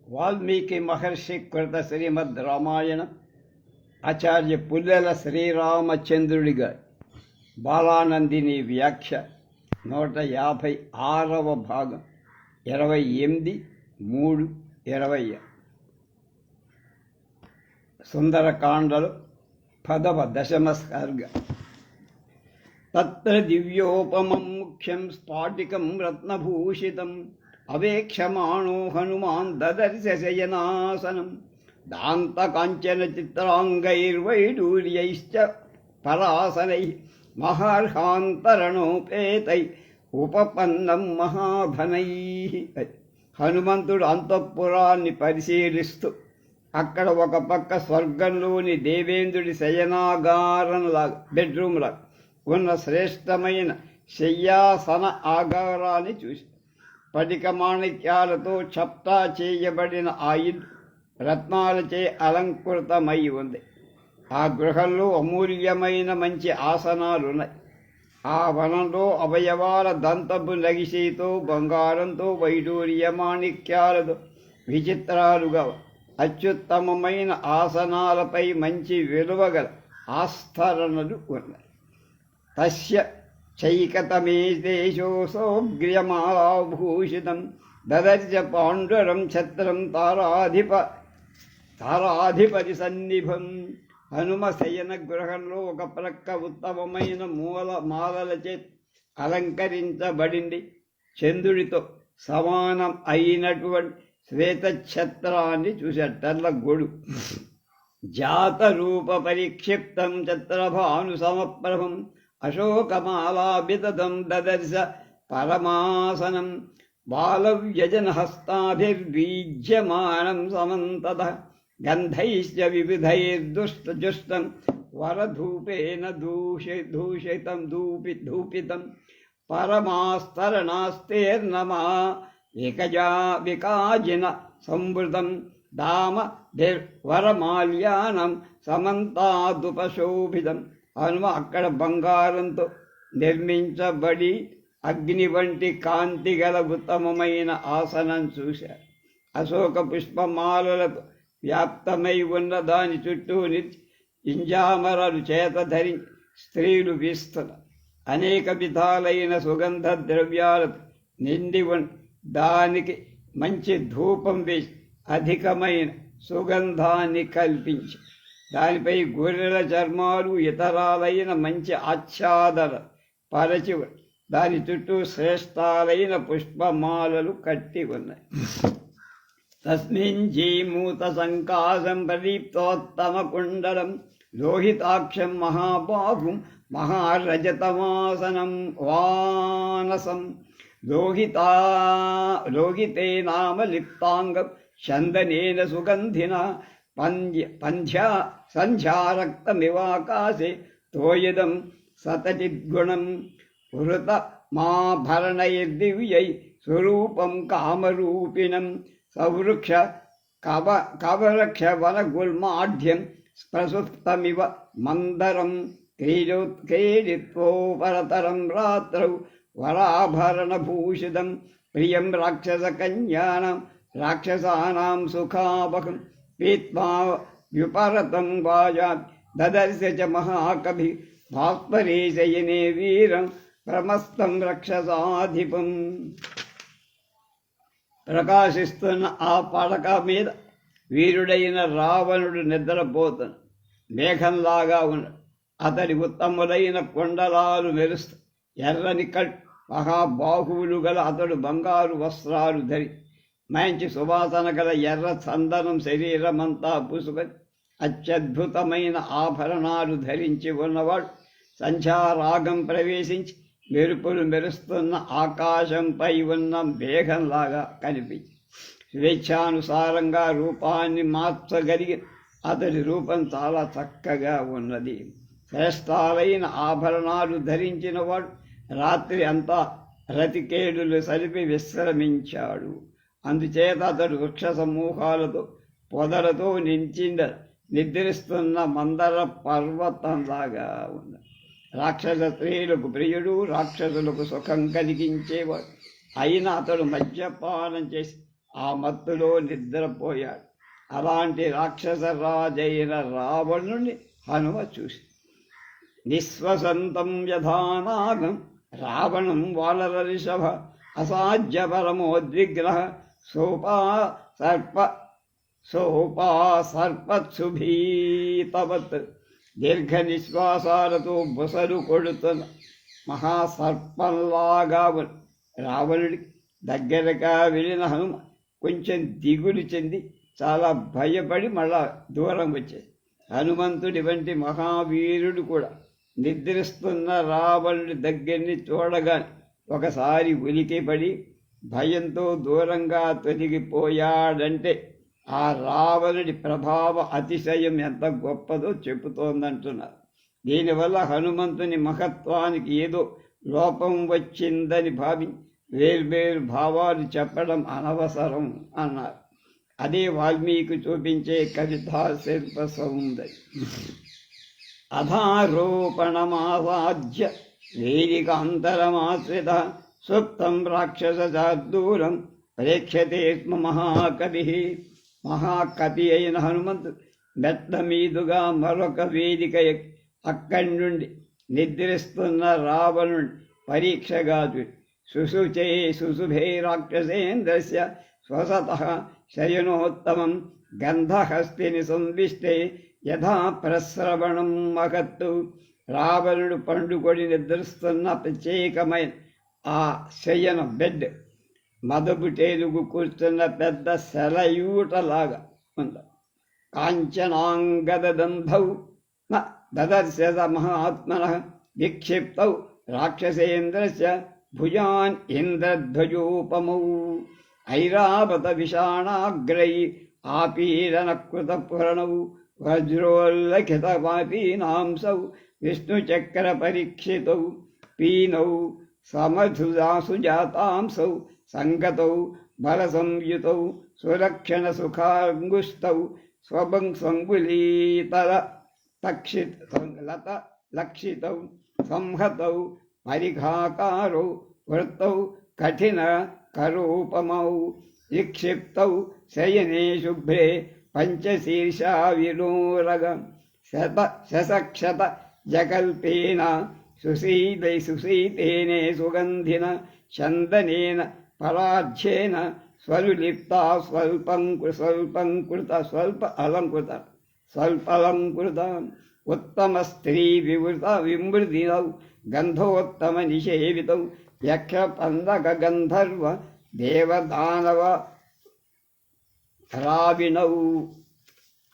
వాల్మీకి మహర్షి కృత శ్రీమద్ రామాయణం ఆచార్య పుల్లెల శ్రీరామచంద్రుడిగా బాలానందిని వ్యాఖ్య 156వ భాగం 28:3:20 సుందరకాండలు 10వ దశమ స్వర్గ. తత్ర దివ్యోపమం ముఖ్యం స్ఫాటికం రత్నభూషితం అవేక్షమాణో హనుమాన్ దదర్శ శయనాసనం దాంతకాంచన చిత్రాంగైర్వైడూర్యైశ్చ పరాసనై మహర్హాంతరణోపేతై ఉపపన్నం మహాధనై. హనుమంతుడు అంతఃపురాన్ని పరిశీలిస్తూ అక్కడ ఒక పక్క స్వర్గంలోని దేవేంద్రుడి శయనాగారంలా బెడ్రూమ్లా ఉన్న శ్రేష్టమైన శయ్యాసన ఆగారాన్ని చూసి స్ఫటిక మాణిక్యాలతో చప్టా చేయబడిన ఆ ఇల్లు రత్నాలచే అలంకృతమై ఉంది. ఆ గృహంలో అమూల్యమైన మంచి ఆసనాలున్నాయి. ఆ వనంలో అవయవాల దంతపు నగిశీతో బంగారంతో వైడూర్య మాణిక్యాలతో విచిత్రాలుగా అత్యుత్తమమైన ఆసనాలపై మంచి విలువగల ఆస్థరణలు ఉన్నాయి. తస్య చైకతమే దేశోసోగ్ర్యమాలాభూషితం దదర్శ పాండురం ఛత్రం తారాధిపతి సన్నిభం. హనుమ శయన గృహంలో ఒక ప్రక్క ఉత్తమమైన మాలలచే అలంకరించబడింది. చంద్రుడితో సమానం అయినటువంటి శ్వేతఛత్రాన్ని చూశాడు. తెల్ల గొడు జాత రూప పరిక్షిప్తం ఛత్రభాను సమప్రభం అశోకమాలాభిదం దదర్శ పరమాసనం బాలవ్యజన హస్తాభిర్బీజ్యమానం సమంతతః గంధైశ్చ వివిధైర్దుష్టజుష్టం వరధూపేన ధూపితం పరమాస్తరణాస్తేర్నమా వికాజిన సంవృతం దామభిర్వరమాల్యానం సమంతాదుపశోభితం. హనుమ అక్కడ బంగారంతో నిర్మించబడి అగ్ని వంటి కాంతి గల ఉత్తమమైన ఆసనం చూశారు. అశోక పుష్పమాలలతో వ్యాప్తమై ఉన్న దాని చుట్టూ ఇంజామరలు చేత ధరించి స్త్రీలు వీస్తున్నారు. అనేక విధాలైన సుగంధ ద్రవ్యాలతో నిండి ఉన్న దానికి మంచి ధూపం వేసి అధికమైన సుగంధాన్ని కల్పించి దానిపై గొర్రెల చర్మాలు ఇతరాలైన మంచి ఆచ్ఛాదన పరచి దాని చుట్టూ శ్రేష్టాలైన పుష్పమాలలు కట్టి ఉన్నాయి. తస్మిన్ జీమూత సంకాశం ప్రదీప్తోత్తమ కుండలం లోహితాక్షం మహాబాహుం మహారజతమాసనం వానసం లోహితే నామ లిప్తాంగం చందనేన సుగంధిన సంధ్యారక్తమివాకాశే తోయదం సతచిద్గుణం వృత మాభరణైర్దివ్యై స్వరూపం కామరూపిణం సవృక్ష కవరక్ష వనగుల్మాఢ్యం ప్రసుప్తమివ మందరం క్రీడిత్వోపరతరం రాత్రౌ వరాభరణభూషితం ప్రియం రాక్షసకన్యానాం రాక్షసానాం సుఖావహం పీత్వా వ్యుపరతం వాజాత్ దదర్శ చ మహాకవి భాస్వరే శయనే వీరం ప్రమస్తం రక్షసాధిపం. ప్రకాశిస్తున్న ఆ పడక మీద వీరుడైన రావణుడు నిద్రపోతున్న మేఘంలాగా ఉన్నాడు. అతడి ఉత్తములైన కొండలాలు మెరుస్తూ ఎర్రని మహాబాహువులు గల అతడు బంగారు వస్త్రాలు ధరి మంచి సువాసన గల ఎర్ర చందనం శరీరమంతా పూసుకొని అత్యద్భుతమైన ఆభరణాలు ధరించి ఉన్నవాడు సంధ్యారాగం ప్రవేశించి మెరుపులు మెరుస్తున్న ఆకాశంపై ఉన్న మేఘంలాగా కనిపించి స్వేచ్ఛానుసారంగా రూపాన్ని మార్చగలిగి అతడి రూపం చాలా చక్కగా ఉన్నది. శ్రేష్టాలైన ఆభరణాలు ధరించిన వాడు రాత్రి అంతా రతికేడులు సరిపి విశ్రమించాడు. అందుచేత అతడు వృక్ష సమూహాలతో పొదలతో నిద్రిస్తున్న మందర పర్వతంలాగా ఉన్నది. రాక్షస స్త్రీలకు ప్రియుడు, రాక్షసులకు సుఖం కలిగించేవాడు. అయినా అతడు మద్యపానం చేసి ఆ మత్తులో నిద్రపోయాడు. అలాంటి రాక్షస రాజైన రావణుని హనుమ చూసి నిశ్వసంతం యథానాగం రావణం వానర రిషభ అసాధ్య పరమోద్విగ్రహ సోపా సర్పత్సుభీతవత్ దీర్ఘ నిశ్వాసాలతో బుసలు కొడుతున్న మహాసర్పంలాగా రావణుడికి దగ్గరగా వెళ్ళిన హనుమ కొంచెం దిగులు చెంది చాలా భయపడి మళ్ళా దూరం వచ్చేది. హనుమంతుడి వంటి మహావీరుడు కూడా నిద్రిస్తున్న రావణుడి దగ్గరిని చూడగానే ఒకసారి ఉలికిపడి భయంతో దూరంగా తొలగిపోయాడంటే ఆ రావణుడి ప్రభావ అతిశయం ఎంత గొప్పదో చెబుతోందంటున్నారు. దీనివల్ల హనుమంతుని మహత్వానికి ఏదో లోపం వచ్చిందని భావించి వేర్వేరు భావాలు చెప్పడం అనవసరం అన్నారు. అదే వాల్మీకి చూపించే కవితా శిల్ప సౌందర్యం. అధారోపణమాసాధ్య వేదికాంతరమాశ్రిత సుప్తం రాక్షస శార్దూలం ప్రేక్షతే స్మ మహాకవి. మహాకవి అయిన హనుమంతుడు మెట్ల మీదుగా మరొక వేదిక అక్కడి నుండి నిద్రిస్తున్న రావణుని పరీక్షగా శుశుచే శుశుభే రాక్షసేంద్రస్య స్వసతః శయనోత్తమం గంధహస్తిని సంవిష్టే యథా ప్రస్రవణం మహత్తు. రావణుడు పండుకొని నిద్రిస్తున్న ప్రత్యేకమైన ఆ శయన బెడ్ మదపుటేలుగు కూర్చున్న పెద్ద సెలయూటలాగా ఉంది. కాంచనాంగదంధౌ దదర్శత మహాత్మనః విక్షిప్తౌ రాక్షసేంద్రస్య భుజాన్ ఇంద్రధ్వజోపమౌ ఐరావత విషాణాగ్రై ఆపీడనకృత పురణౌ వజ్రోల్లఖితమాపీనాంసౌ విష్ణుచక్ర పరీక్షితౌ పీనౌ సమధుజాసుజాతాంసౌ సంగతౌ బలసంయుతౌ సురక్షణ సుఖాంగుష్టౌ స్వబంగులీతర లక్షితౌ సంహతౌ పరిఘాకారౌ వృత్తౌ కఠిన కరూపమౌ విక్షిప్తౌ శయనే శుభ్రే పంచశీర్షా వినోరగ శతక్షత జకల్పేన సుశీతేనే సుగంధిన చందనేన పరాధ్యేన స్వలులిప్త స్వల్పలంకృత ఉత్తమ స్త్రీ విమృదినౌ గంధోత్తమ నిషేవితౌ యక్ష పందక గంధర్వ దేవదానవ రావిణౌ.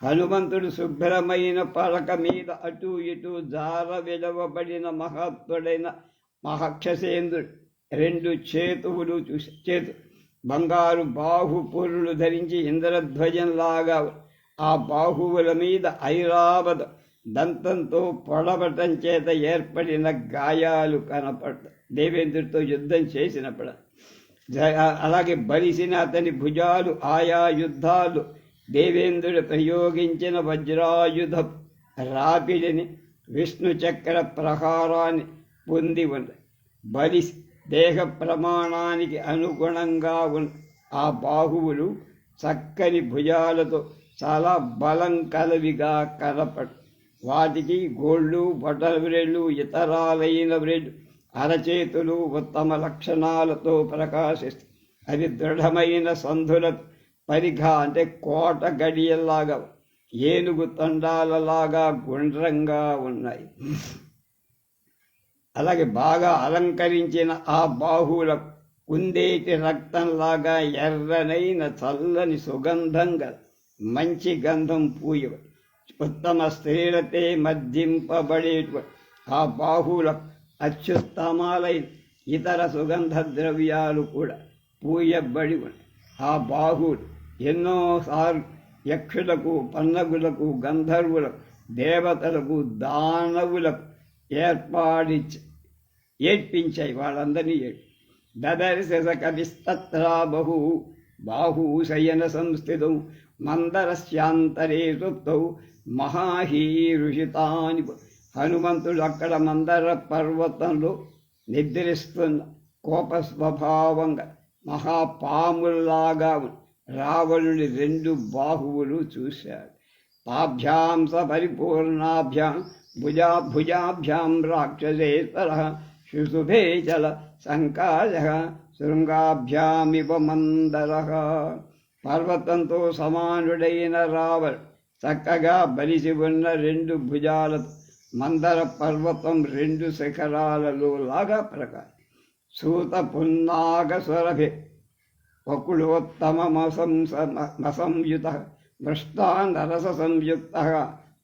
హనుమంతుడు శుభ్రమైన పలక మీద అటు ఇటు జార విడవబడిన మహత్తుడైన మహక్షసేంద్రుడు రెండు చేతు బంగారు బాహుపురులు ధరించి ఇంద్రధ్వజంలాగా ఆ బాహువుల మీద ఐరావత దంతంతో పొడవటం చేత ఏర్పడిన గాయాలు కనపడతాయి. దేవేంద్రుడితో యుద్ధం చేసినప్పుడు అలాగే బలిసిన అతని భుజాలు ఆయా యుద్ధాలు దేవేంద్రుడు ప్రయోగించిన వజ్రాయుధ రాపిడిని విష్ణు చక్ర ప్రహారాన్ని పొంది ఉంది. బలి దేహ ప్రమాణానికి అనుగుణంగా ఉన్న ఆ బాహువులు చక్కని భుజాలతో చాలా బలం కలవిగా కనపడు. వాటికి గోళ్ళు బొటల వ్రేళ్ళు ఇతరాలైన వ్రేళ్ళు అరచేతులు ఉత్తమ లక్షణాలతో ప్రకాశిస్తాయి. అవి దృఢమైన సంధుల పరిఘ అంటే కోట గడియల్లాగా ఏనుగు తండాలలాగా గుండ్రంగా ఉన్నాయి. అలాగే బాగా అలంకరించిన ఆ బాహువుల కుందేటి రక్తంలాగా ఎర్రనైన చల్లని సుగంధంగా మంచి గంధం పూయవ ఉత్తమ స్త్రీలతే మద్దింపబడేటువంటి ఆ బాహువుల అత్యుత్తమాలైన ఇతర సుగంధ ద్రవ్యాలు కూడా పూయబడి ఉన్నాయి. ఆ బాహువులు ఎన్నోసార్లు యక్షులకు పన్నగులకు గంధర్వులకు దేవతలకు దానవులకు ఏడ్పించాయి. వాళ్ళందరినీ దదర్శస కవిస్తత్రా బాహూ శయన సంస్థితం మందరస్యాంతరే సుప్తౌ మహాహీరుషితాని. హనుమంతుడు అక్కడ మందర పర్వతంలో నిద్రిస్తున్న కోప స్వభావంగా మహాపాముల్లాగా రావణుడి 2 బాహువులు చూశాడు. తాభ్యాం సపరిపూర్ణాభ్యాం భుజాభ్యాం రాక్షసేశ్వర శుశుభే చల సంకాశ శృంగాభ్యామివ మందర. పర్వతంతో సమానుడైన రావణుడు చక్కగా బలిసి ఉన్న 2 భుజాలతో మందర పర్వతం 2 శిఖరాలలో లాగా ప్రకాశం. సూత పున్నాగ స్వరభి వకుళోత్తమసంయుత మృష్టాన్నరస సంయుక్త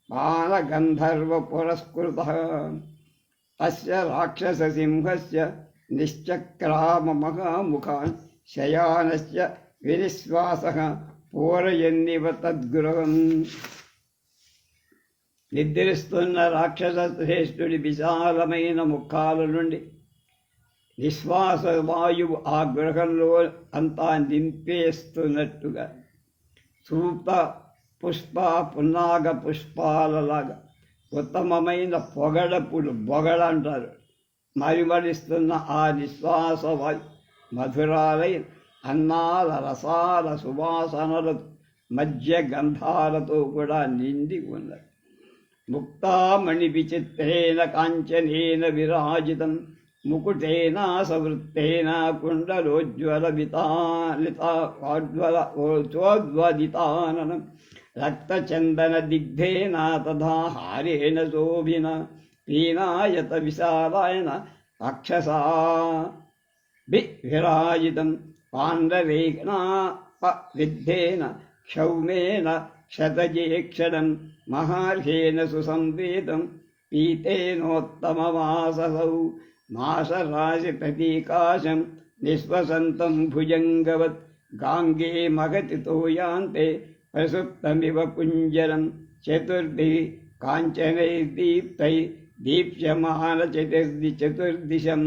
పానగంధర్వ పురస్కృత. తస్య రాక్షససింహస్య నిశ్చక్రామమహాముఖాన్ శయానస్య వినిశ్వాసః పూరయన్నివ తద్గృహం. నిద్రిస్తున్న రాక్షస శ్రేష్ఠుడి విశాలమైన ముఖాల నుండి నిశ్వాస వాయువు ఆ గృహంలో అంతా నింపేస్తున్నట్టుగా సూత పుష్ప పున్నాగ పుష్పాలలాగా ఉత్తమమైన పొగడపులు బొగడ అంటారు మరిమరిస్తున్న ఆ నిశ్వాస వాయు మధురాలైన అన్నాల రసాల సువాసనలతో మధ్య గంధాలతో కూడా నిండి ఉన్నది. ముక్తామణి విచిత్రేణ కాంచనేన విరాజితం ముకుటేన సవృత్తేన కుండలోజ్వలితానం రక్తచందన దిగ్ధేన తథా హారేణ శోభిన పీనాయత విశాలాయన రాక్షసా విరాజితం పాండవేన క్షౌమేన క్షతజేక్షణం మహార్హేణ సుసంవేదం పీతేనోత్తమమాససౌ మాసరాశి ప్రతీకాశం నిశ్వసంతం భుజంగవత్ గాంగే మగతితో యాంతే ప్రసుప్తమివ కుంజరం చతుర్భి కాంచనైర్దీప్తై దీప్యమాన చతుర్దిశం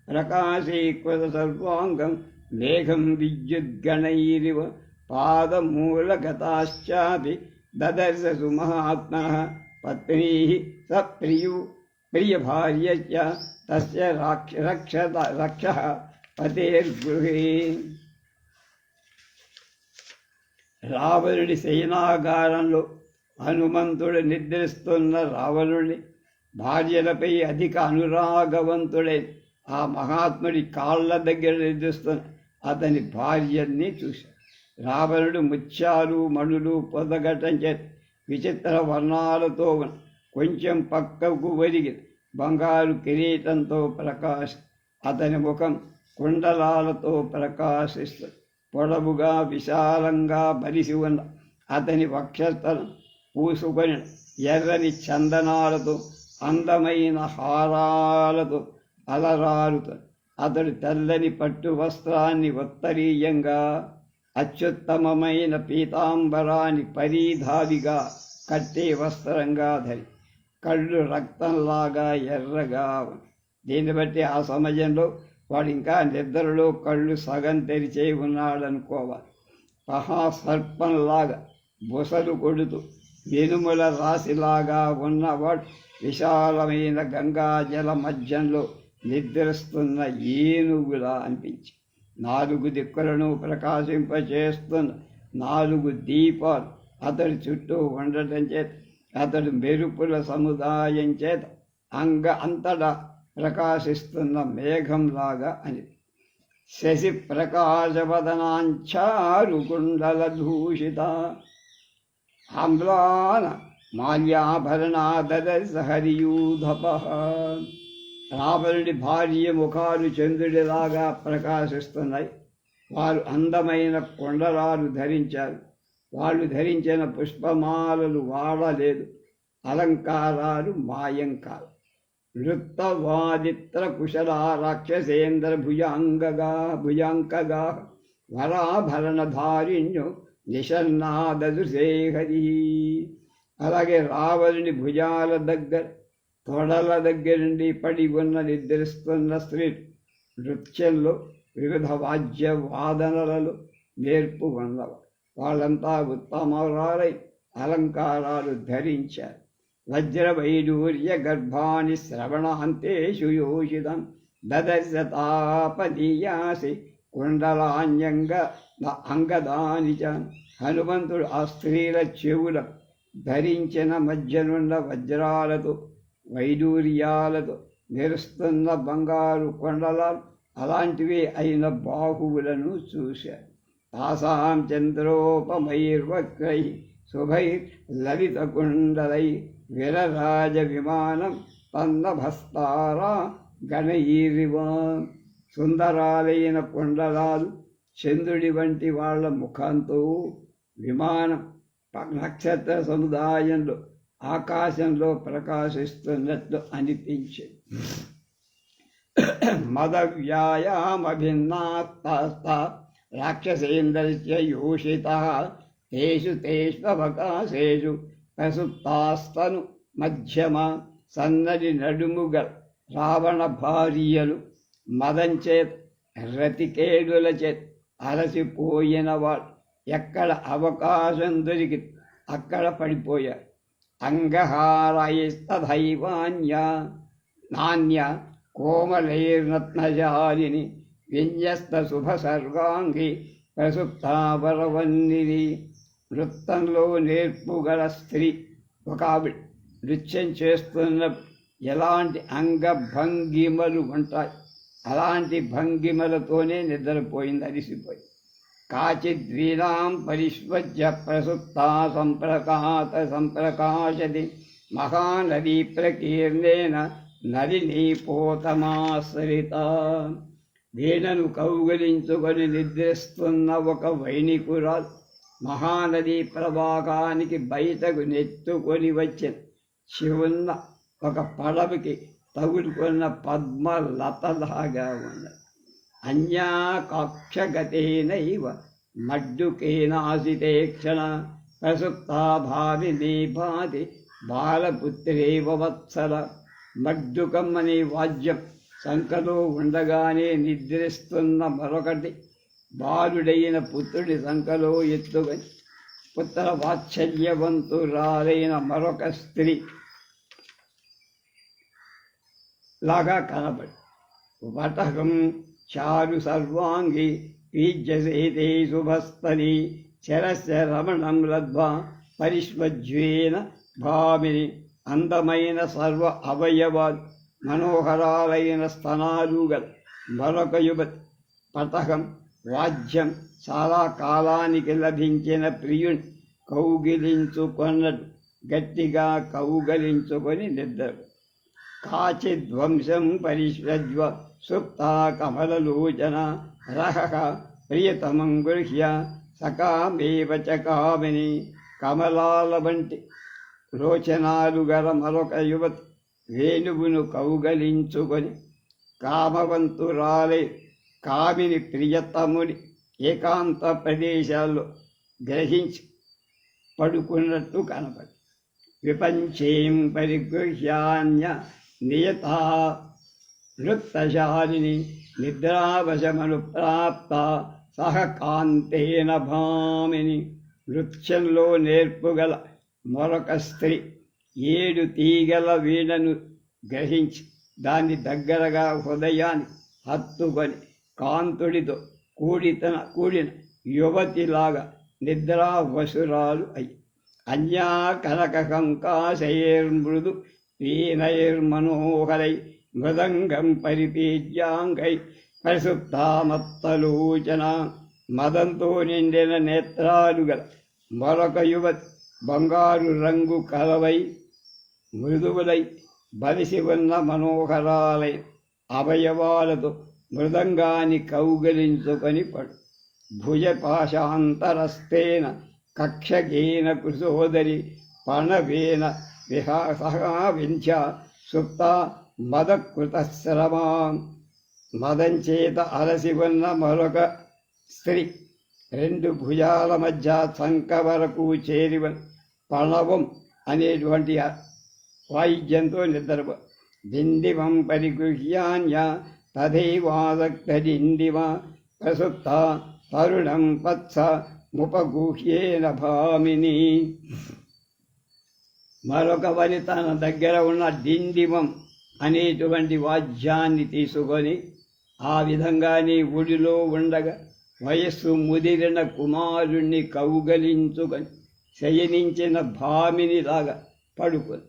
ప్రకాశీకృత సర్వాంగం మేఘం విద్యుద్గణైరివ పాదమూలగతాశ్చాపి దదర్శసు మహాత్మనః పత్నీ స ప్రియభార్య తస్య రక్షః పతేర్గృహే. రావణుడి శయనాగారంలో హనుమంతుడు నిద్రిస్తున్న రావణుడి భార్యలపై అధిక అనురాగవంతుడై ఆ మహాత్ముడి కాళ్ళ దగ్గర నిద్రిస్తున్న అతని భార్యని చూశాడు. రావణుడు ముత్యాలు మణులు పొదగటం చేత విచిత్ర వర్ణాలతో కొంచెం పక్కకు ఒరిగి బంగారు కిరీటంతో అతని ముఖం కుండలాలతో ప్రకాశిస్తుంది. పొడవుగా విశాలంగా బలిసి ఉన్న అతని వక్షస్థలం పూసుకొని ఎర్రని చందనాలతో అందమైన హారాలతో అలరారుతుంది. అతడు తెల్లని పట్టు వస్త్రాన్ని ఉత్తరీయంగా అత్యుత్తమమైన పీతాంబరాన్ని పరిధావిగా కట్టే వస్త్రంగా ధరి కళ్ళు రక్తంలాగా ఎర్రగా. దీన్ని బట్టి ఆ సమయంలో వాడు ఇంకా నిద్రలో కళ్ళు సగం తెరిచే ఉన్నాడనుకోవాలి. మహాసర్పంలాగా బుసలు కొడుతూ వెనుముల రాశిలాగా ఉన్నవాడు విశాలమైన గంగాజల మధ్యంలో నిద్రిస్తున్న ఏనుగులా అనిపించి 4 దిక్కులను ప్రకాశింపచేస్తున్న 4 దీపాలు అతడి చుట్టూ ఉండటం చేత అతడు మెరుపుల సముదాయం చేత అంతటా ప్రకాశిస్తున్న మేఘంలాగా అని. శశి ప్రకాశవదనాంచారుకుండల దూషిత ఆమ్లాన మాల్యాభరణాదరసహరియూధప. రావణుడి భార్య ముఖాలు చంద్రుడిలాగా ప్రకాశిస్తున్నాయి. వారు అందమైన కొండలాలు ధరించారు. వాళ్ళు ధరించిన పుష్పమాలలు వాడలేదు. అలంకారాలు మాయం కాదు. నృత్తవాదిత్ర కుశలా రాక్షసేంద్ర భుజాంకగా వరాభరణధారిణ్యో నిషన్నాదృశేహరి. అలాగే రావణుని భుజాల దగ్గర తొడల దగ్గర నుండి పడి ఉన్న నిద్రిస్తున్న స్త్రీ నృత్యంలో వివిధ వాద్య వాదనలలో నేర్పు ఉన్నవారు. వాళ్ళంతా ఉత్తమరాలై అలంకారాలు ధరించారు. వజ్రవైడూర్య గర్భాని శ్రవణాంతేషు యోషితం దదర్శతాపనీయాసి కుండలాంజంగ అంగదానిచ. హనుమంతుడు ఆ స్త్రీల చెవుల ధరించిన మధ్యనున్న వజ్రాలతో వైడూర్యాలతో మెరుస్తున్న బంగారు కొండలాలు అలాంటివే అయిన బాహువులను చూశారు. తాసాం చంద్రోపమైర్వక్రై శుభైర్లలితకుండలై విరరాజ విమానం పన్నభస్తారా గణైరివా. సుందరాలైన కుండలాలు చంద్రుడి వంటి వాళ్ళ ముఖంతో విమానం నక్షత్ర సముదాయంలో ఆకాశంలో ప్రకాశిస్తున్నట్లు అనిపించింది. మద వ్యాయామభిన్నాస్తా రాక్షసేంద్రస్య యోషితః తేషు తేష్వకాశేషు ప్రసుప్తాస్తను మధ్యమ. సన్నడి నడుముగల రావణ భార్యలు మదంచేత రతికేడుల చేత అలసిపోయిన వాడు ఎక్కడ అవకాశం దొరికి అక్కడ పడిపోయారు. అంగహారైస్తైవాన్య నాణ్య కోమలైర్నత్నజాలిని విన్యస్త శుభ సర్వాంగి ప్రసుప్తావరవన్నిది. నృత్తంలో నేర్పుగల స్త్రీ ఒక ఆవిడ నృత్యం చేస్తున్న ఎలాంటి అంగభంగిమలు ఉంటాయి అలాంటి భంగిమలతోనే నిద్రపోయింది, అలిసిపోయింది. కాచిద్వీనాం పరిష్వజ్య ప్రసుప్తా సంప్రకాశతి మహానదీ ప్రకీర్ణేన నలినీపోతమాశ్రిత. వీణను కౌగలించుకొని నిద్రిస్తున్న ఒక వైణికురాలు మహానదీ ప్రవాహానికి బయటకు నెత్తుకొని వచ్చిన శివున్న ఒక పడవకి తగులుకున్న పద్మలతలాగా ఉన్నది. అన్యా కాక్షగతేనైవ మడ్డుకేనాసితే క్షణ ప్రసుప్తా భావినీ భాతి బాలపుత్రేవ వత్సల. మడ్డుకం అనే వాద్యం సంకలో ఉండగానే నిద్రిస్తున్న మరొకటి బాలుడైన పుత్రుడి సంకలో ఎత్తుకొని పుత్ర వాత్సల్యవంతురాలైన మరొక స్త్రీ లాగా కనబడి. వటకం చారు సర్వాంగి పీజ్యసేతే శుభస్థలి శరస్య రమణం లద్వా పరిష్వజ్వేన భామిని. అందమైన సర్వ అవయవాలు మనోహరాలైన స్తనాలు గల మరొక యువతి పతకం వాద్యం చాలా కాలానికి లభించిన ప్రియుని కౌగిలించుకొన్నట్టు గట్టిగా కౌగలించుకొని నిద్ర. కాచిద్వంశం పరిష్వజ్వ సుప్తా కమలలోచన రహః ప్రియతమం గృహ్య సకామేవ చ కామిని. కమలాల వంటి లోచనాలు గల మరొక యువతి వేణువును కౌగలించుకొని కామవంతురాలై కామిని ప్రియతముని ఏకాంత ప్రదేశాల్లో గ్రహించి పడుకున్నట్టు కనపడి. విపంచేం పరిగృహ్యాన్య నియతా వృత్తశాలిని నిద్రావశమను ప్రాప్త సహ కాంతేన భామిని. నృత్యంలో నేర్పుగల మరొక స్త్రీ 7 తీగల వీణను గ్రహించి దాన్ని దగ్గరగా హృదయాన్ని హత్తుకొని కాంతుడితో కూడిన యువతిలాగా నిద్రావశురాలు అయి. అన్యా కనక కంకాశైర్మృదు వీణైర్మనోహరై మృదంగం పరిపీజ్యాంగై ప్రసుప్తామత్తలోచన. మదంతో నిండిన నేత్రాలు గల మరొక యువతి బంగారు రంగు కలవై మృదువులై బలిసి ఉన్న మనోహరాలై అవయవాలతో మృదంగాన్ని కౌగలించుకొని పడు. భుజపాశాంతరస్థేన కక్షగేన కృశోదరి పణవేన విహాసవింధ్య సుప్త మదకృతశ్రమా. మదంచేత అలసి ఉన్న మరొక స్త్రీ 2 భుజాల మధ్య సంక వరకు చేరివ పణవం అనేటువంటి వాయిద్యంతో నిద్రపో. దిండివం పరిగృహ్యాన్య తథైవాసక్తడిండివ ప్రసుప్త తరుణం వత్స ముపగూహ్యేన భామిని. మరొక వరి తన దగ్గర ఉన్న డిండివం అనేటువంటి వాద్యాన్ని తీసుకొని ఆ విధంగా నీ ఒడిలో ఉండగా వయస్సు ముదిరిన కుమారుణ్ణి కౌగలించుకొని శయనించిన భామినిలాగా పడుకొని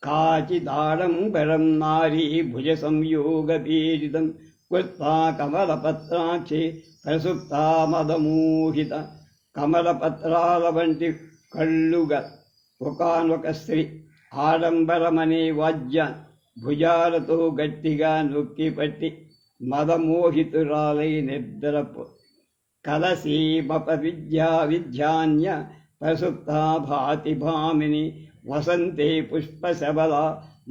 కాచిదాడంబరం నారీ భుజ సంయోగ పీడితం కృత్వా కమలపత్రాక్షి ప్రసుప్తా మదమోహిత. కమలపత్రాల వంటి కళ్ళుగా ఒకానొక స్త్రీ ఆడంబరమనే వాద్యాన్ని భుజాలతో గట్టిగా నొక్కిపట్టి మదమోహితురాలై నిద్రపో. కలసీమప విద్యాన్య ప్రసుప్తా భాతి భామిని వసంతే పుష్పశబల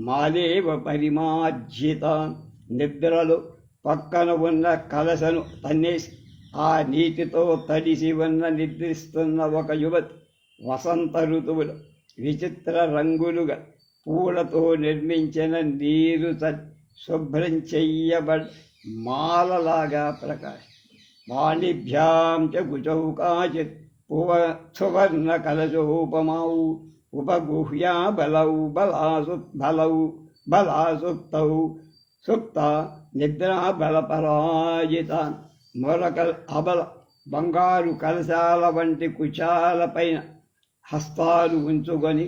మాలేవ పరిమార్జిత. నిద్రలో పక్కన ఉన్న కలసను తన్నేసి ఆ నీటితో తడిసి ఉన్న నిద్రిస్తున్న ఒక యువతి వసంత ఋతువులో విచిత్ర రంగులుగా పూలతో నిర్మించిన నీరు శుభ్రం చెయ్యబడి మాలలాగా ప్రకాశం. వాణిభ్యాం చ కుచౌ కాచిత్ సువర్ణ కలశోపమావు ఉపగుహ్యా బలాసుప్తౌ సుప్త నిద్రా బలపరాజితాన్. మొలక అబల బంగారు కలశాల వంటి కుచాలపైన హస్తాలు ఉంచుకొని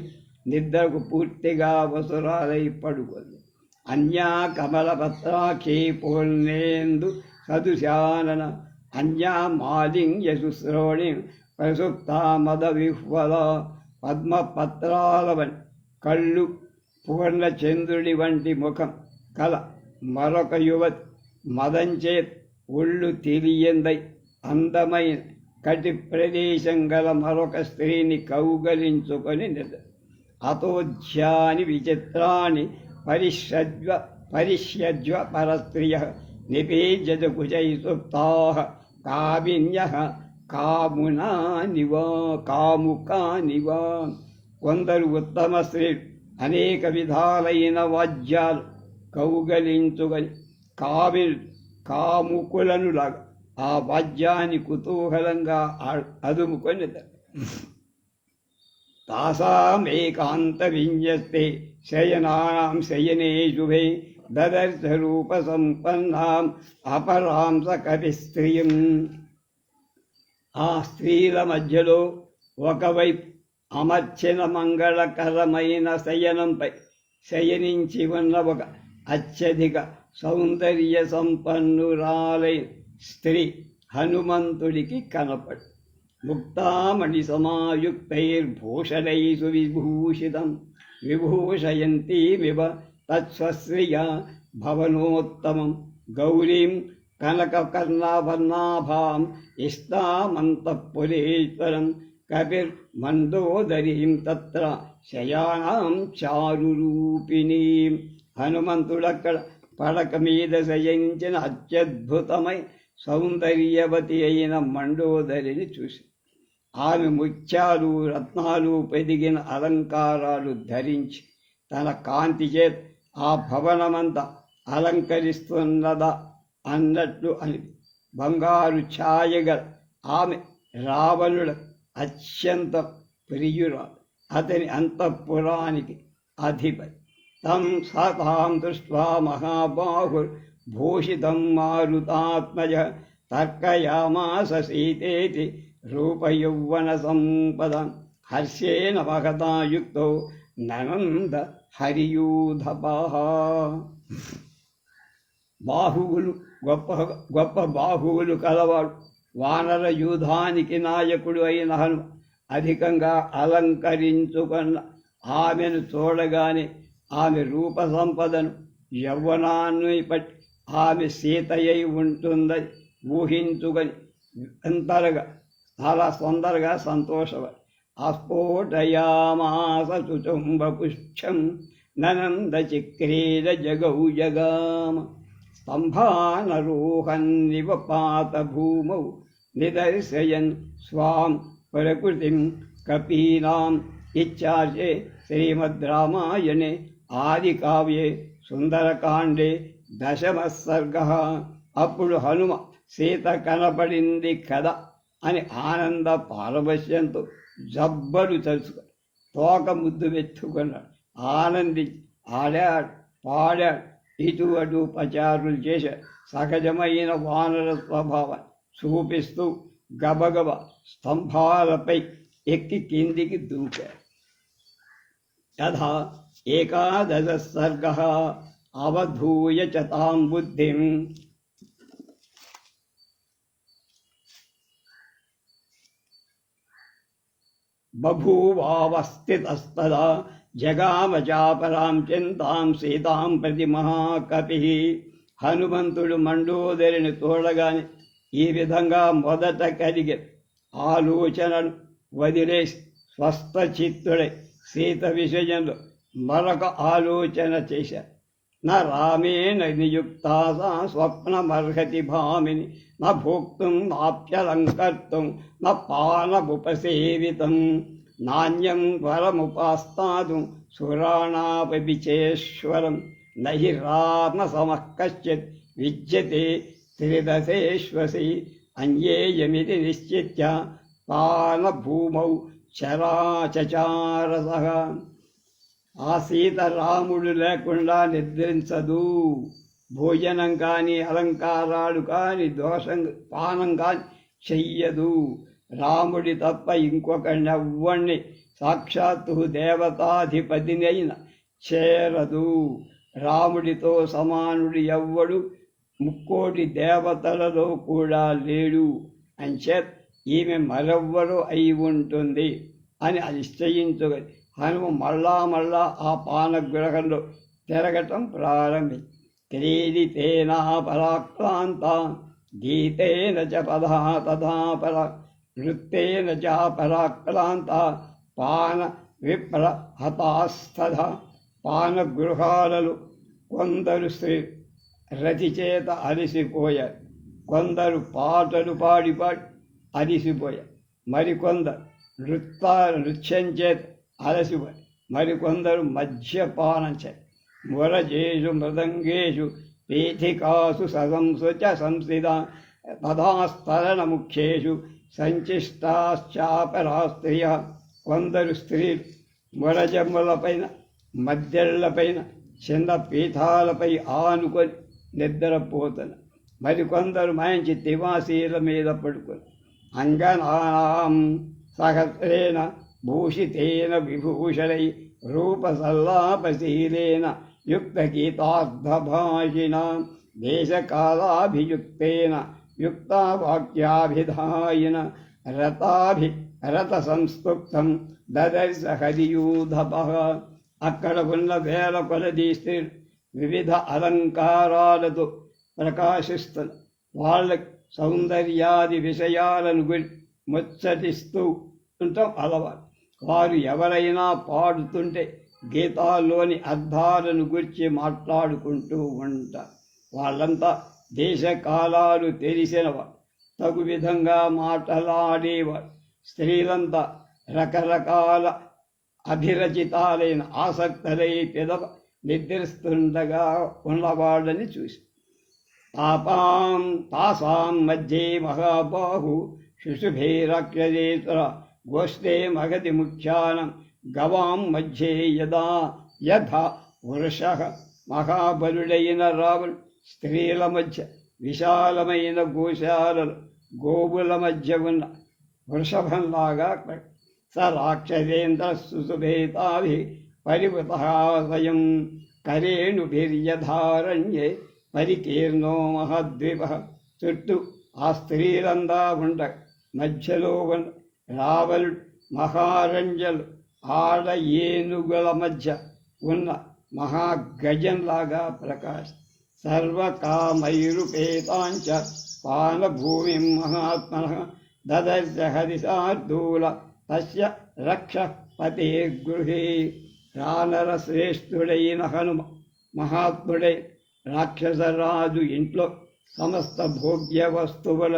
నిద్రకు పూర్తిగా వసురాలై పడుకొని అన్యా కమలపత్రాక్షి పూర్ణేందు సదుశానన అన్యా మాలింగ్య శుశ్రోణి ప్రసుప్తా మద విహ్వల. పద్మపత్రాల వంటి కళ్ళు పూర్ణచంద్రుడి వంటి ముఖం కల మరొక యువతి మదంచే ఒళ్ళు తెలియందై అందమైన కటి ప్రదేశం గల మరొక స్త్రీని కౌగలించుకొని నిద్ర. అతోధ్యాని విచిత్రాన్ని పరిష్యజ్వ పరస్త్రియ నిపీజ్యత కుచై సుప్తా కామిన్య కాముకానివా. కొందరు ఉత్తమ స్త్రీలు అనేక విధాలైన వాద్యాలు కౌగలించుకొని కాముకులనులాగా ఆ వాద్యాన్ని కుతూహలంగా అదుముకొని తాసామేకాంత విన్యస్తే శయనానాం శయనే శుభే దదర్శ రూప సంపన్నాం అపరాం సకవి స్త్రీయం. ఆ స్త్రీల మధ్యలో ఒకవైపు అమర్చిన మంగళకరమైన శయనంపై శయనించి ఉన్న ఒక అత్యధిక సౌందర్య సంపన్నురాలైన స్త్రీ హనుమంతుడికి కనపడు. ముక్తామణి సమాయుక్తైర్భూషణై సువిభూషితం విభూషయంతీమివ తత్స్వశ్రియా భవనోత్తమం గౌరీం కనకకర్ణాభర్ణాభాం ఇష్టామంతఃపురేశ్వరం కపిర్మందోదరీం తత్ర శయానాం చారురూపిణీం. హనుమంతుడక్కడ పడక మీద శయించిన అత్యద్భుతమై సౌందర్యవతి అయిన మండోదరిని చూసి ఆమె ముత్యాలు రత్నాలు పెదిగిన అలంకారాలు ధరించి తన కాంతి చేత ఆ భవనమంతా అలంకరిస్తున్నదా అన్నట్లు అని బంగారు ఛాయగల ఆమె రావణుడ అత్యంత ప్రియురాలు, అతని అంతఃపురానికి అధిపతి. తం సతాం దృష్ట్వా మహాబాహుర్భూషితం మారుతాత్మజ తర్కయామాస సీతేతి రూపయౌవన సంపదం హర్షేణ మహతాయుక్తో ననంద హరియూధపః. బాహువులు గొప్ప బాహువులు కలవాడు వానర యూధానికి నాయకుడు అయిన హనుమ అధికంగా అలంకరించుకున్న ఆమెను చూడగానే ఆమె రూప సంపదను యవ్వనాన్ని పట్టి ఆమె సీతయ్య ఉంటుందని ఊహించుకొని అంతరగా చాలా తొందరగా సంతోషపడి అస్ఫోటయామాస చుచుంబ పుష్పం ననంద చక్రేద జగౌ జగామ స్తంభానరోహన్నివ పాత భూమౌ నిదర్శయన్ స్వాం ప్రకృతిం కపీనాం. ఇత్యార్చే శ్రీమద్ రామాయణే ఆది కావ్యే సుందరకాండే దశమ సర్గ. అప్పుడు హనుమ సీత కనపడింది కదా అని ఆనంద పారవశ్యంతో జబ్బరు తలుచుకొని తోక ముద్దు వెతుకున్నాడు. ఆనందించి ఆడాడు పాడాడు, ఇటు అటు పచారులు చేశాడు. సహజమైన వానర స్వభావాన్ని చూపిస్తూ గబగబ స్తంభాలపై ఎక్కి కిందికి దూకారు. యథా ఏకాదశ సర్గః అవధూయ చ తాం బుద్ధిం బభూవావస్థితస్తదా జగామ చాపరాం చింతాం సీతాం ప్రతి మహాకపిః. హనుమంతుడు మండోదరిని తోడగానే ఈ విధంగా మొదట కలిగే ఆలోచనను వదిలేసి స్వస్థచిత్తుడై సీత విషయంలో మరొక ఆలోచన చేశారు. నా రామేణ నియుక్తా సా స్వప్నమర్హతి భామిని న భోక్తుం నాప్యలంకర్తుం న పానముపసేవితం నాణ్యం వరముపాస్తాదు సురాణాపవిచేశ్వరం నహి రామ సమః కశ్చిత్ విద్యతే త్రిదశేష్వసి అన్యేయమితి నిశ్చిత్య పానభూమౌ చరాచచారసః. ఆ సీత రాముడు లేకుండా నిద్రించదు. భోజనం కానీ అలంకారాలు కానీ దోషం పానం కానీ చెయ్యదు. రాముడి తప్ప ఇంకొకళ్ళెవ్వణ్ణి సాక్షాత్తు దేవతాధిపతిని అయిన చేరదు. రాముడితో సమానుడు ఎవ్వడు ముక్కోటి దేవతలలో కూడా లేడు. అంచేత్ ఈమె మరెవ్వరూ అయి ఉంటుంది అని నిశ్చయించుకొని హనుమ మళ్ళా ఆ పానగృహంలో తిరగటం ప్రారంభించి క్రీడితేనా పరాక్రాంత గీతేన చ పదా తథా పర నృత్తేన చ పరాక్రాంత పాన విప్ర హతాస్తథ. పానగృహాలలో కొందరు స్త్రీ రతి చేత అలసిపోయారు, కొందరు పాటలు పాడి అలసిపోయారు, మరికొందరు నృత్యం చేత అలసిపోయారు, మరికొందరు మద్యపానం చేత. మురజేషు మృదంగేషు పీఠికాసు సదంసు చ సంస్థిత తథాస్తరణ ముఖ్యేషు సంచిష్టాశ్చాపరా స్త్రియ. కొందరు స్త్రీలు మురజమ్ములపైన మద్దెళ్లపైన చిన్న పీఠాలపై ఆనుకొని నిద్రపోతున్నారు, మరికొందరు మంచి తివాసీల మీద పడుకొని అంగనాం సహస్రేణ భూషితేన విభూషణై రూపసల్లాపశీలేన యుక్తగీతార్థభాషిణ దేశకాలాభియుక్తేన యుక్తావాక్యాభిధాయిన రథసంస్తుప్తం దదర్శ హరియూధపః. అక్కడ ఉన్న వేల కొలది స్త్రీలు వివిధ అలంకారాలతో ప్రకాశిస్తున్న వాళ్ళ సౌందర్యాది విషయాలను ముచ్చటిస్తూ ఉంటాం అలవాటు. వారు ఎవరైనా పాడుతుంటే గీతాల్లోని అర్థాలను గురించి మాట్లాడుకుంటూ ఉంటారు. వాళ్ళంతా దేశకాలాలు తెలిసినవారు, తగు విధంగా మాట్లాడేవారు. స్త్రీలంతా రకరకాల అభిరచితాలైన ఆసక్తులై పిదవ నిద్రిస్తుండగా ఉన్నవాళ్ళని చూసి తాసాం మధ్యే మహాబాహు శిశుభైరక్షజేతర గోష్ఠే మగతి ముఖ్యానం గవాం మధ్యే యథా వృషః. మహాబలుడైన రావణుడు స్త్రీల మధ్య విశాలమైన గోశాలలు గోవుల మధ్య ఉన్న వృషభంలాగా స రాక్షసేంద్ర సుసుభేతాభి పరివృతః స్వయం కరేణుభిర్యధారణ్యే పరికీర్ణో మహద్వీప. చుట్టూ ఆ స్త్రీలందా ఉండ మధ్యలో ఉన్న రావణుడు మహారంజలు ఆడ ఏనుగుల మధ్య ఉన్న మహాగజంలాగా ప్రకాశ సర్వకామైరుపేతాంచ పానభూమిం మహాత్మనః దదర్శ హరిశార్దూల తస్య రక్ష పతే గృహే. రానర శ్రేష్ఠుడైన హనుమ మహాత్ముడై రాక్షసరాజు ఇంట్లో సమస్త భోగ్య వస్తువుల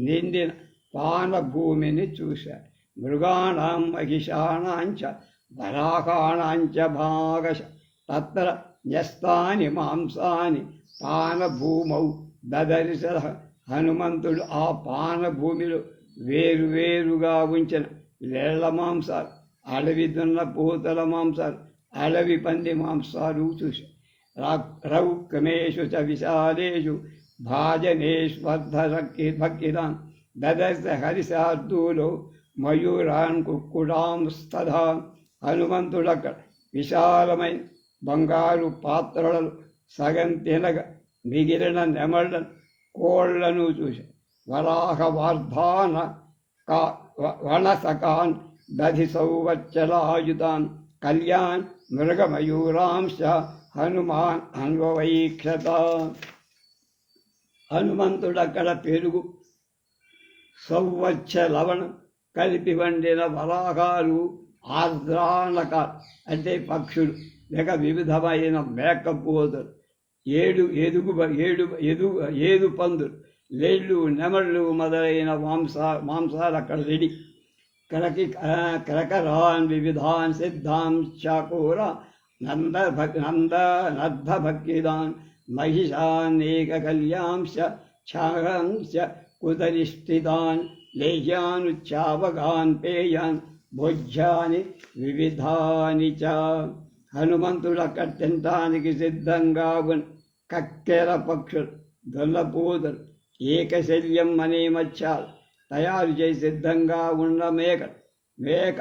నిండిన పానభూమిని చూశారు. మృగాణాం మహిషాణాంచ వరాహాణాంచ భాగశ తత్ర న్యస్తాని మాంసాని పానభూమౌ దదర్శ. హనుమంతుడు ఆ పానభూమిలో వేరువేరుగా ఉంచిన లేళ్ల మాంసాలు, అడవి దున్నపోతుల మాంసాలు, అడవి పంది మాంసాలు చూశారు. రౌక్రమేషు చ విశాలేషు భాజనేశ్వర్ధభక్తిదాన్ దదర్శ హరిశార్దూలో మయూరాన్ కుక్కుడాంస్తథా. హనుమంతుడక్కడ విశాలమైన బంగారు పాత్రలను సగం తినగా మిగిలిన నెమళ్ళను కోళ్లను చూసి వరాహ వార్ధాన వనసకాన్ దధి సౌవచ్చలాయుతాన్ కళ్యాణ్ మృగమయూరాంశ హనుమాన్ అన్వవైక్షత. హనుమంతుడక్కడ పెరుగు సౌవచ్చ లవణం కలిపి వండిన వరాహాలు, ఆర్ద్రానకాలు అంటే పక్షులు, లేక వివిధమైన మేకపోతులు, ఏడు పందులు, లేళ్ళు, నెమళ్ళు మొదలైన మాంసాలు అక్కడ రెడీ. క్రకరాన్ వివిధాన్ సిద్ధాం చాకోర నర్ధభక్తిదాన్ మహిషానేక కళ్యాంశ ఛాంశ కుదరిష్ఠితాన్ లేహ్యానుచ్చావగాన్ పేయాన్ భోజ్యాని వివిధాని చ. హనుమంతుడు అక్కడ తినటానికి సిద్ధంగా ఉన్న కక్కెర పక్షులు, దొల్లపూదలు, ఏకశల్యం అనే మత్స్యాలు, తయారు చేసి సిద్ధంగా ఉన్న మేక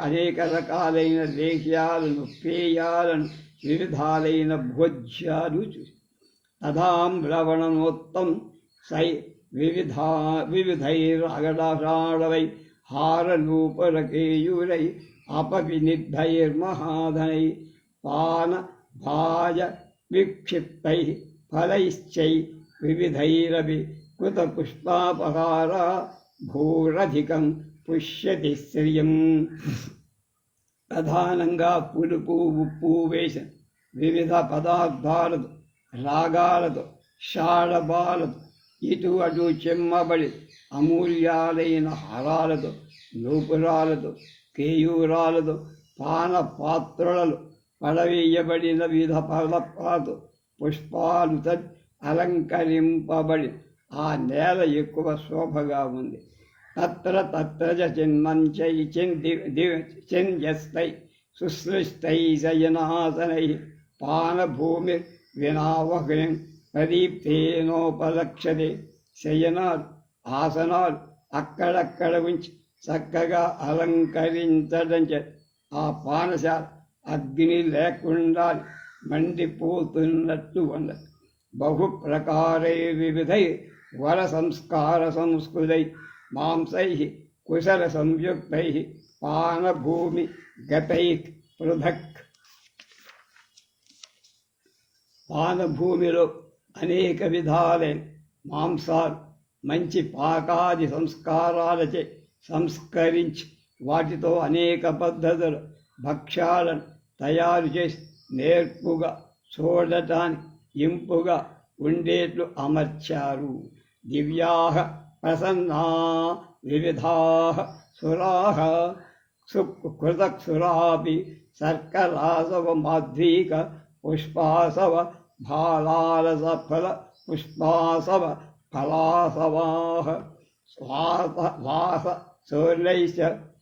అనేక రకాలైన లేహ్యాలను, పేయాలను, వివిధాలైన భోజ్యాలు చూసి తథామ్రవణనోత్తం సై వివిధైరగడాషాఢవై హారనూపరకేయూరై అపవినిద్ధైర్మహాధనై పాన భాజ విక్షిప్తై ఫలైశ్చై వివిధైరవి కృతపుష్పాపహార భూరధికం పుష్యతి శ్రియం. ప్రధానంగా పులుపు, ఉప్పు వేసిన వివిధ పదార్థాలతో, రాగాలతో, షాళబాలతో, ఇటు అటు చెమ్మబడి అమూల్యాలైన హారాలతో, నూపురాలతో, కేయూరాలతో, పానపాత్రలలో పడవేయబడిన వివిధ ఫలపాలతో, పుష్పాలు అలంకరింపబడి ఆ నేల ఎక్కువ శోభగా ఉంది. తత్ర తత్ర చిన్మంచై చింద్యస్తై సుసృష్టై శయనాసనై పానభూమి వినావహం ప్రదీప్తేనోపలక్షతే. శయనాలు, ఆసనాలు అక్కడక్కడ ఉంచి చక్కగా అలంకరించడం చే ఆ పానశాల అగ్ని లేకుండా మండిపోతున్నట్టు ఉండదు. బహుప్రకారై వివిధై వర సంస్కార సంస్కృతై మాంసై కుశల సంయుక్తై పానభూమి గతై పృథక్. పానభూమిలో అనేక విధాలైన మాంసాలు మంచి పాకాది సంస్కారాలచే సంస్కరించి వాటితో అనేక పద్ధతులు భక్ష్యాలను తయారు చేసి నేర్పుగా చూడటానికి ఇంపుగా ఉండేట్లు అమర్చారు. దివ్యాః ప్రసన్నా వివిధాః సురాః కృతక్షురాపి శర్కరాసవ మాధ్వీక పుష్పాసవ భాలాలసఫల పుష్పాసవ ఫలాసవాః వాస సోర్లైశ్చ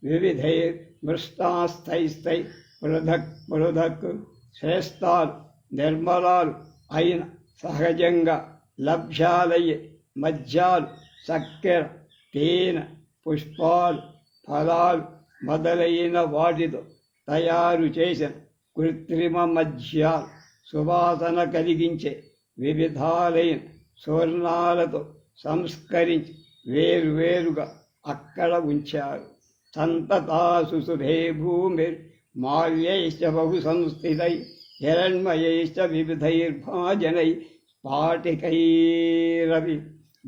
వివిధైర్మృష్టాస్థైస్థై పృథక్ పృథక్. శ్రేష్టాలు, నిర్మలాలు అయిన సహజంగా లభ్యాలయ్యే మద్యాలు, చక్కెర, తేనె, పుష్పాలు, ఫలాలు మొదలైన వాటితో తయారు చేసిన కృత్రిమ మద్యాలు, సువాసన కలిగించే వివిధాలైన స్వర్ణాలతో సంస్కరించి వేరువేరుగా అక్కడ ఉంచారు. సంతతాసు శుభే భూమిర్ మాల్యైశ్చ బహు సంస్థితై హిరణ్మయైశ్చ వివిధైర్భాజనై స్ఫాటికైరవి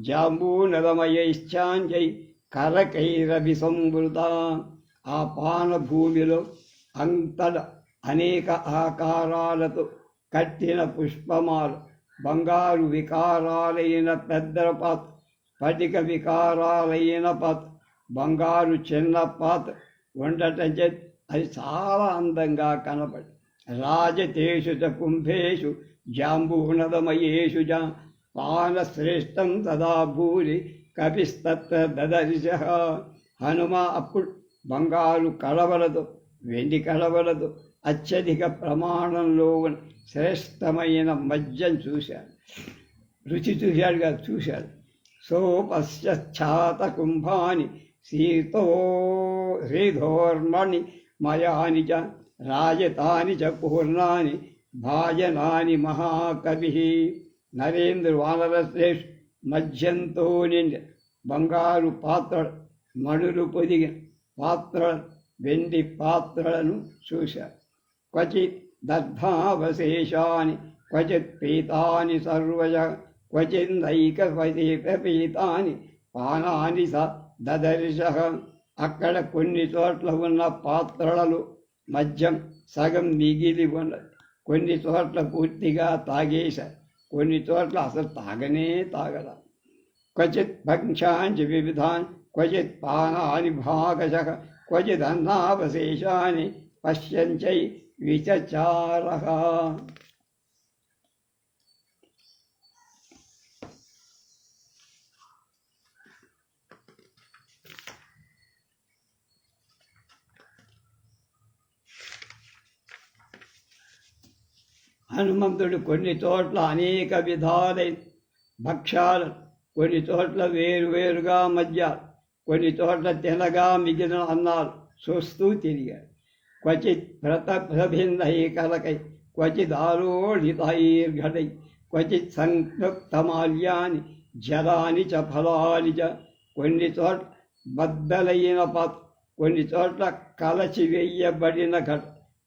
జాంబూనలమయైశ్చాంజై కరకైరవి సంవృతా. ఆ పానభూమిలో అంతట అనేక ఆకారాలతో కట్టిన పుష్పమాలు, బంగారు వికారాలైన పెద్ద పాత్ర, స్ఫటిక వికారాలైన పాత్ర, బంగారు చిన్న పాత్ర ఉండటం చేత అది చాలా అందంగా కనపడి రాజతేషు చ కుంభేషు జాంబూనదమయేషు జా పానశ్రేష్టం తదా భూరి కపిస్తత్ర దదర్శః. హనుమ అప్పుడు బంగారు కడవలతో, వెండి కడవలతో అత్యధిక ప్రమాణంలో ఉన్న శ్రేష్టమైన మద్యం చూశాడు. రుచి చూశాడుగా చూశాడు. సోపశ్చాత కుంభాని శ్రీధోర్మణి మయాని చ రాజతాని చ పూర్ణాని భాజనాని మహాకవి. నరేంద్ర వానరశ్రేష్ఠ మధ్యంతో నిండి బంగారు పాత్రలు, మణులు పొదిగిన పాత్రలు, వెండి పాత్రలను చూశారు. క్వచిత్ దగ్ధావశేషాని క్వచిత్ పీతాని సర్వజ క్వచిన్నైకపీతాని పానాని స దదర్శ. అక్కడ కొన్ని చోట్ల ఉన్న పాత్రలలో మద్యం సగం మిగిలి ఉన్నది. కొన్ని చోట్ల పూర్తిగా తాగేశారు, కొన్ని చోట్ల అసలు తాగనే తాగల. క్వచిత్ భక్షాంచి వివిధాన్ క్వచిత్ పానాని భాగశ క్వచిదన్నావశేషాని పశ్యంచై విచచారః. హనుమంతుడు కొన్ని చోట్ల అనేక విధాలైన భక్ష్యాలు, కొన్ని చోట్ల వేరువేరుగా మద్యాలు, కొన్ని చోట్ల తినగా మిగిలిన అన్నాలు చూస్తూ తిరిగాడు. క్వచిత్ ప్రభిన్నైకలకై క్వచిదాలోళితైర్ఘటై క్వచిత్ సంయుక్తమాల్యాని జలాని చ ఫలాని చ. కొన్ని చోట్ల బద్దలైన పాత్ర, కొన్ని చోట్ల కలచి వేయబడిన ఘట,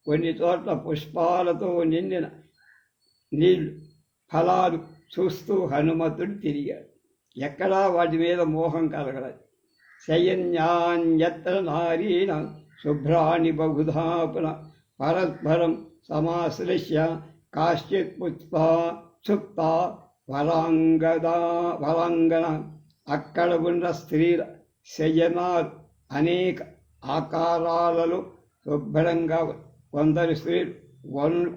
కొన్ని చోట్ల పుష్పాలతో నిండిన నీళ్లు, ఫలాలు చూస్తూ హనుమంతుడు తిరిగాడు. ఎక్కడా వాటి మీద మోహం కలగలేదు. శయన్యాన్యత్ర నారీణ శుభ్రాణి బహుధా పునః పరస్పరం సమాశ్లిష్య కాశ్చిత్ పుష్పా క్షుప్తా వరాంగన. అక్కడ ఉన్న స్త్రీల శయనాలు అనేక ఆకారాలలో శుభ్రంగా. కొందరు స్త్రీలు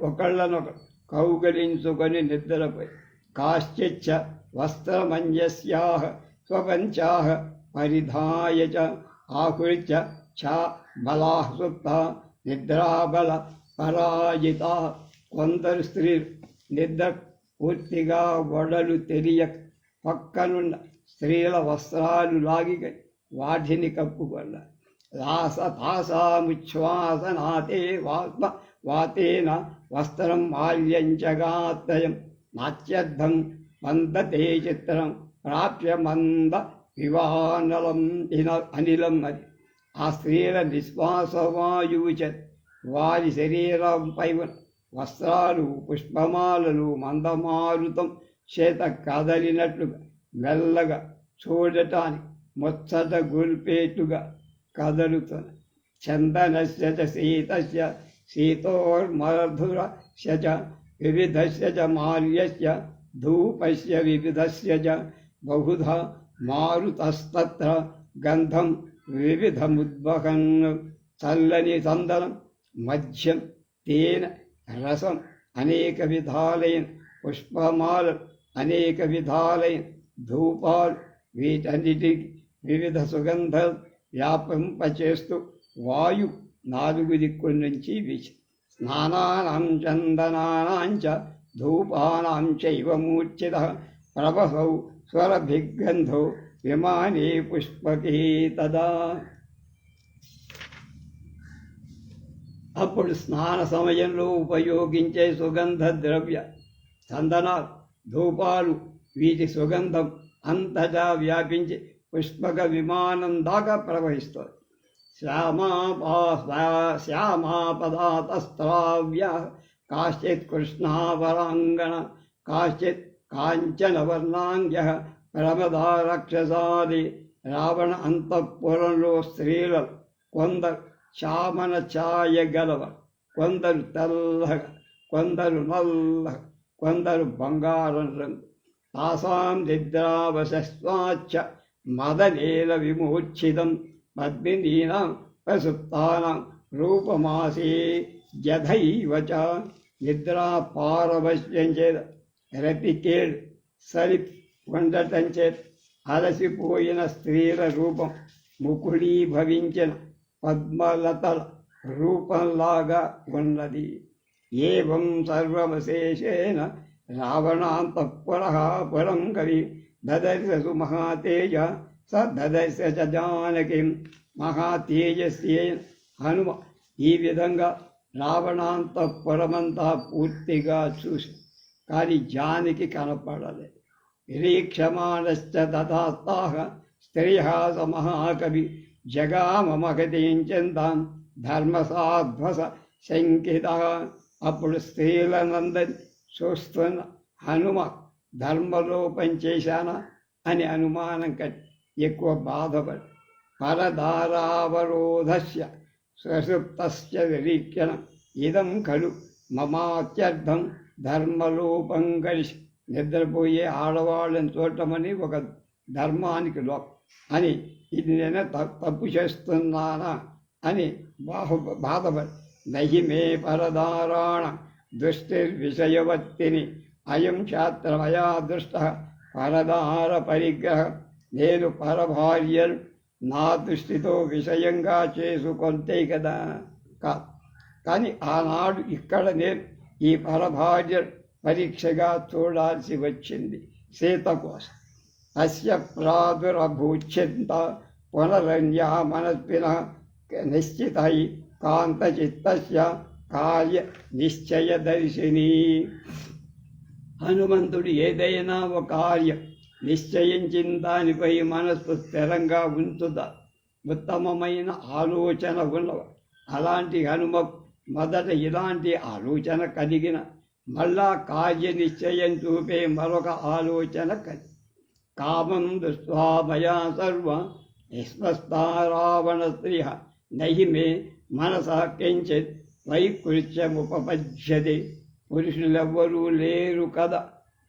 ఒకళ్ళనొకరు కౌగలించుకొని నిద్రపోయి. కాశ్చిచ్చ వస్త్రమంజస్యాః స్వపంచాః పరిధాయ చ ఆకృత్య చ బలాః సుప్తా నిద్రాబల పరాజితా. కొందరు స్త్రీలు నిద్ర పూర్తిగా వడలు తెలియక పక్కనున్న స్త్రీల వస్త్రాలు లాగి వాటిని కప్పుకొన్నారు. రాసతాసాముచ్ఛ్వాసనాతే వాతేన వస్త్రం మాల్యంచగాత్రయం నాత్యర్థం మందతే చిత్రం ప్రాప్య మంద వివానలం అనిలం. అది ఆ స్త్రీల నిశ్వాసవాయువు చేత వారి శరీరంపై వస్త్రాలు, పుష్పమాలలు మందమారుతం చేత కదలినట్లుగా మెల్లగా చూడటానికి ముచ్చట గొల్పేట్టుగా కదలుతున్న. చందనస్య చ శీతస్య శీతోర్మధురస్య చ వివిధస్య చ మాల్యస్య ధూపస్య వివిధస్య చ బహుధా మారుతస్తత్ర గంధం వివిధముద్వహన్. చల్లని చందనం, మద్యం, తేనె, రసం, అనేక విధాలైన పుష్పమాలు, అనేక విధాలైన ధూపాలు, వీటన్నిటికి వివిధ సుగంధాలు వ్యాపింపచేస్తూ వాయు నాలుగు దిక్కుల నుంచి వీచి. స్నానానాం చందనానాం చ ధూపానాం చైవ మూర్ఛితః ప్రభసౌ స్వరభిగంధో విమానే పుష్పకే తదా. అప్పుడు స్నాన సమయంలో ఉపయోగించే సుగంధ ద్రవ్య చందనాలు, ధూపాలు, వీటి సుగంధం అంతటా వ్యాపించి పుష్పక విమానం దాకా ప్రవహిస్తుంది. శ్యామాపదాతస్త్రావ్య కాశ్చిత్ కృష్ణావరాంగణ కాశ్చిత్ కాంచనవర్ణాంగ్య ప్రమదా రక్షసాది. రావణ అంతఃపురంలో స్త్రీలు కొందరు చామన ఛాయ గలవారు, కొందరు తెల్లగా, కొందరు నల్లగా, కొందరు బంగారం రంగు. తాసాం నిద్రావశస్వాచ్చ మదనేల విమోచితం పద్మినీనాం ప్రసుప్తానాం రూపమాసే జధైవ చ. నిద్రా పారవశ్యం చేత రతికేడు సరి ఉండటం చేత అలసిపోయిన స్త్రీల రూపం ముకుళీభవించిన పద్మలతల రూపంలాగా ఉన్నది. ఏవం సర్వవశేషేణ రావణాంతః పురః పురం కవి దదర్శసు మహాతేజ స దదర్శ చ జానకిం. మహాతేజస్యే హనుమ ఈ విధంగా రావణాంతఃపురమంతా పూర్తిగా చూసి కానీ జానకి కనపడలేదు. నిరీక్షమాణశ్చ తథాస్తాః స్త్రియః స మహాకవి జగామ మగతీం చింతాం ధర్మసాధ్వస శంకితః. అప్పుడు స్త్రీలనందరి చూస్తున్న హనుమ ధర్మలోపం చేశానా అని అనుమానం కట్టి ఎక్కువ బాధపడి పరదారావరోధస్య స్వసుప్తస్య నిరీక్షణ ఇదం ఖలు మమాత్యర్థం ధర్మలోపం కలిసి. నిద్రపోయే ఆడవాళ్ళని చూడటమని ఒక ధర్మానికి లోపం అని ఇది నేను తప్పు చేస్తున్నానా అని బాధపడి నహి మే పరదారాణ దృష్టిర్విషయవర్తిని అయం శాస్త్రమయా దృష్ట పరదార పరిగ్రహ. నేను పరభార్యను నా దృష్టితో విషయంగా చేసుకొంతే కదా కానీ ఆనాడు ఇక్కడ నేను ఈ పరభార్య పరీక్షగా చూడాల్సి వచ్చింది సీత కోసం. అస్య ప్రాదురభూచ్చింత పునరన్యా మనస్విన నిశ్చితై కాంతచిత్తస్య కార్య నిశ్చయ దర్శిని. హనుమంతుడు ఏదైనా ఒక కార్యం నిశ్చయించిన దానిపై మనస్సు స్థిరంగా ఉంచుదా ఉత్తమమైన ఆలోచన ఉన్నవాడు. అలాంటి హనుమ మొదట ఇలాంటి ఆలోచన కలిగిన మళ్ళా కార్య నిశ్చయం చూపే మరొక ఆలోచన కలిగి కామం దృష్ట్వా మయా సర్వ నిస్పస్తా రావణ స్త్రియ నహి మే మనసా కించిత్ వైకృత్యముపపద్యతే. పురుషులెవ్వరూ లేరు కదా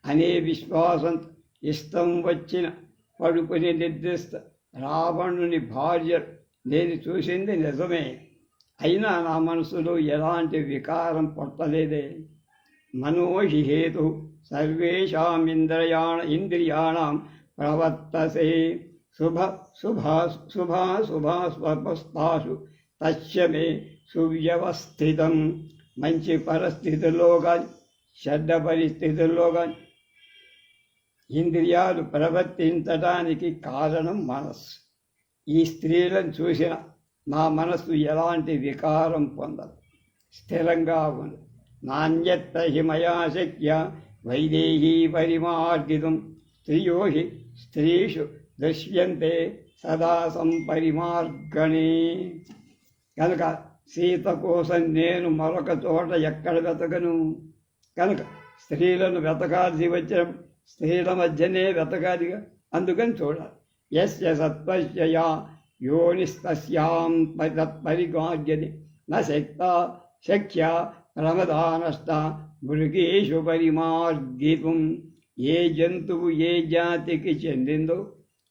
అనే విశ్వాసం ఇష్టం వచ్చిన పడుకుని నిర్దిష్ట రావణుని భార్య నేను చూసింది నిజమే, అయినా నా మనసులో ఎలాంటి వికారం పుట్టలేదే. మనోహి హేతు సర్వేషాం ఇంద్రియాణం ప్రవర్తసే శుభాశుభాస్వస్థాసు తస్య మే సువ్యవస్థితం. మంచి పరిస్థితుల్లో కానీ చెడ్డ పరిస్థితుల్లో కానీ ఇంద్రియాలు ప్రవర్తించడానికి కారణం మనస్సు. ఈ స్త్రీలను చూసిన నా మనస్సు ఎలాంటి వికారం పొందదు, స్థిరంగా ఉంది. నాణ్యత్ర హిమయా శక్య వైదేహీ పరిమార్గితం స్త్రియో హి స్త్రీషు దృశ్యంతే సదా సంపరిమార్గణే. కనుక సీత కోసం నేను మరొక చోట ఎక్కడ వెతకను? కనుక స్త్రీలను వెతకాల్సి వచ్చిన స్త్రీల మధ్యనే వెతకాలిగా, అందుకని చూడాలి. యస్య సత్వస్యయా యోనిస్తస్యాం తత్పరిగార్యతే న శక్య ప్రమదానష్ట మృగేషు పరిమార్గితుం. ఏ జంతువు ఏ జాతికి చెందిందో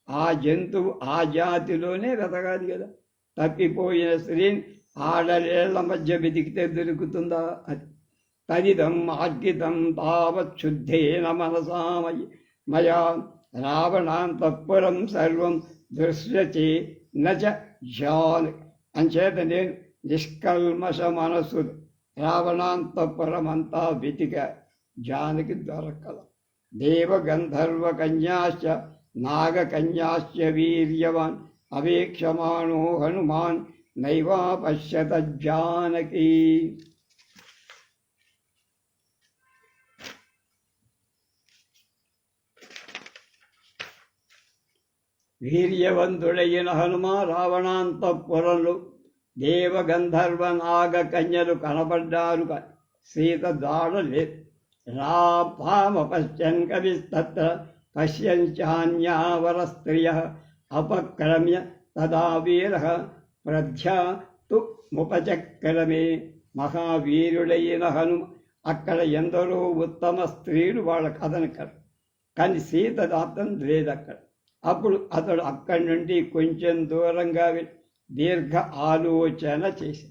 ఆ జంతువు ఆ జాతిలోనే వెతకాలి కదా. తప్పిపోయిన స్త్రీని ఆడలేళ్ల మధ్య వెతికితే దొరుకుతుందా? అది తదిదం మార్గితం తావత్ శుద్ధేన మనసామయి మయా రావణాంతఃపురం సర్వం దృశ్యతే నచ జాన్. అంచేత నేను నిష్కల్మష మనస్సు రావణాంతఃపురమంతా వెతిక, జానకి దొరకల. దేవగంధర్వ కన్యాశ్చ నాగకన్యాశ్చ వీర్యవాన్ అవేక్షమాణో హనుమాన్ నైవా పశ్యత జానకీ. వీర్యవంతుడైన హనుమ రావణాంతఃపురంలో దేవగంధర్వ నాగ కన్యలు కనబడ్డారు కానీ సీత దాడలేదు. రామపశ్యన్ కవిస్తత్ర పశ్యంచాన్యావర స్త్రియ అపక్రమ్య తదా వీర ప్రధ్యాతు ముపచక్రమే. మహావీరుడైన హనుమ అక్కడ ఎందరో ఉత్తమ స్త్రీలు వాళ్ళ కథనకరు కానీ సీత దాతం లేదు అక్కడ. అప్పుడు అతడు అక్కడి నుండి కొంచెం దూరంగా వెళ్ళి దీర్ఘ ఆలోచన చేసి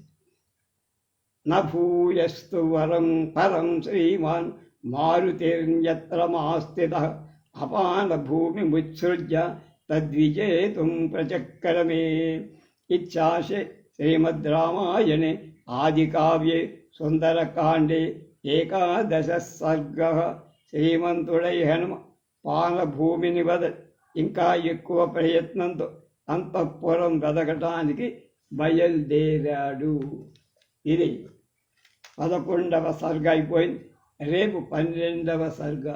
నూయస్తు వరం పరం శ్రీమాన్ మారుతిర్యత్ర మాస్థిత అపాన భూమి ముత్సృజ్య తద్విజేతుం ప్రచక్రమే. ఇచ్చాశే శ్రీమద్ రామాయణే ఆదికావ్యే సుందరకాండే 11 సర్గ. శ్రీమంతుడై హనుమ పానభూమిని వదలి ఇంకా ఎక్కువ ప్రయత్నంతో అంతఃపురం వెదకటానికి బయలుదేరాడు. ఇది 11వ సర్గ అయిపోయింది. రేపు 12వ సర్గ.